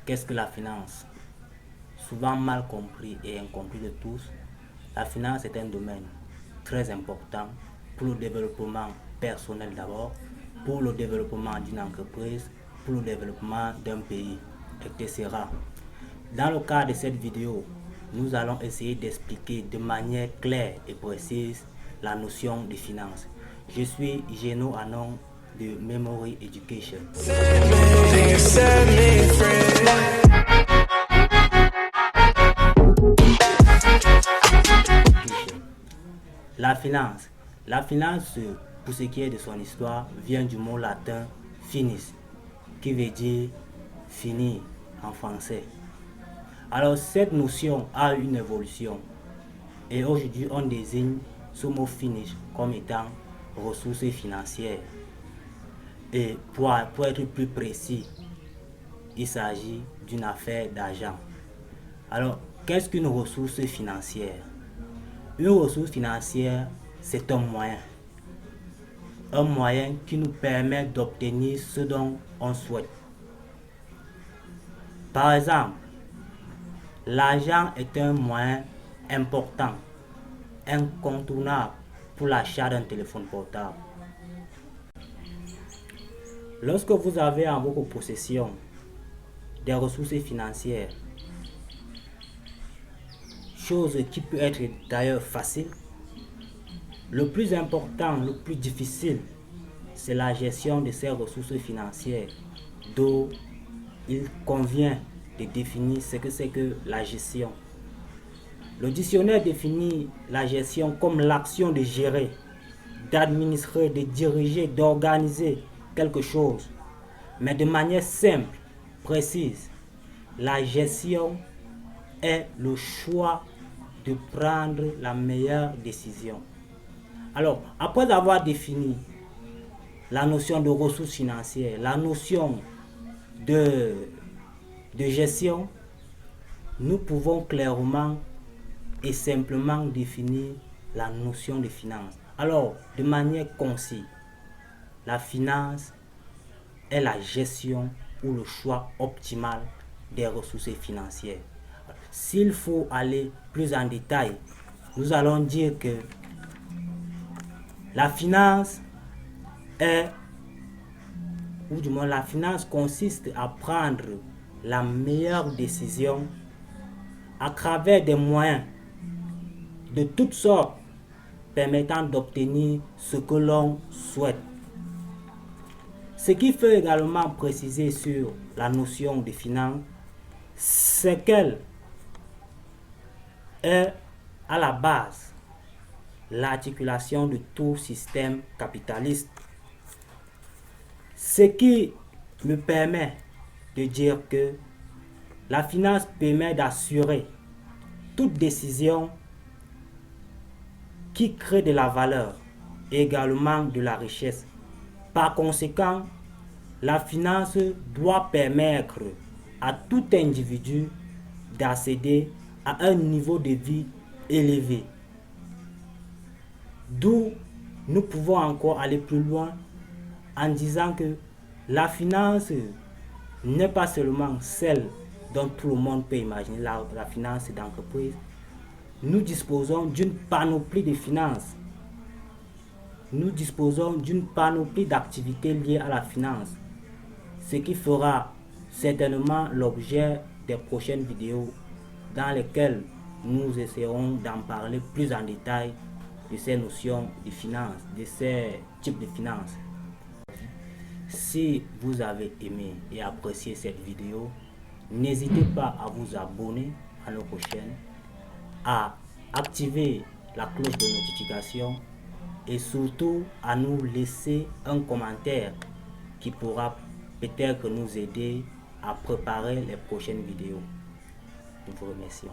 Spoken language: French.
Qu'est-ce que la finance? Souvent mal compris et incompris de tous, la finance est un domaine très important pour le développement personnel d'abord, pour le développement d'une entreprise, pour le développement d'un pays, etc. Dans le cadre de cette vidéo, nous allons essayer d'expliquer de manière claire et précise la notion de finance. Je suis Geno Anon de Memory Education. La finance. La finance, pour ce qui est de son histoire, vient du mot latin finis, qui veut dire finir en français. Alors cette notion a une évolution et aujourd'hui on désigne ce mot finish comme étant ressources financières. Et pour être plus précis, il s'agit d'une affaire d'argent. Alors, qu'est-ce qu'une ressource financière? Une ressource financière, c'est un moyen qui nous permet d'obtenir ce dont on souhaite. Par exemple, l'argent est un moyen important, incontournable pour l'achat d'un téléphone portable. Lorsque vous avez en votre possession des ressources financières, chose qui peut être d'ailleurs facile, le plus important, le plus difficile, c'est la gestion de ces ressources financières, d'où il convient de définir ce que c'est que la gestion. Le dictionnaire définit la gestion comme l'action de gérer, d'administrer, de diriger, d'organiser quelque chose, mais de manière simple, précise. La gestion est le choix de prendre la meilleure décision. Alors, après avoir défini la notion de ressources financières, la notion de gestion, nous pouvons clairement et simplement définir la notion de finance. Alors, de manière concise, la finance est la gestion ou le choix optimal des ressources financières. S'il faut aller plus en détail, nous allons dire que la finance la finance consiste à prendre la meilleure décision à travers des moyens de toutes sortes permettant d'obtenir ce que l'on souhaite. Ce qu'il faut également préciser sur la notion de finance, c'est qu'elle est à la base l'articulation de tout système capitaliste. Ce qui me permet de dire que la finance permet d'assurer toute décision qui crée de la valeur et également de la richesse. Par conséquent, la finance doit permettre à tout individu d'accéder à un niveau de vie élevé. D'où nous pouvons encore aller plus loin en disant que la finance n'est pas seulement celle dont tout le monde peut imaginer, la finance d'entreprise. Nous disposons d'une panoplie de finances. Nous disposons d'une panoplie d'activités liées à la finance, ce qui fera certainement l'objet des prochaines vidéos dans lesquelles nous essaierons d'en parler plus en détail de ces notions de finance, de ces types de finances. Si vous avez aimé et apprécié cette vidéo, n'hésitez pas à vous abonner à notre chaîne, à activer la cloche de notification et surtout à nous laisser un commentaire qui pourra peut-être nous aider à préparer les prochaines vidéos. Nous vous remercions.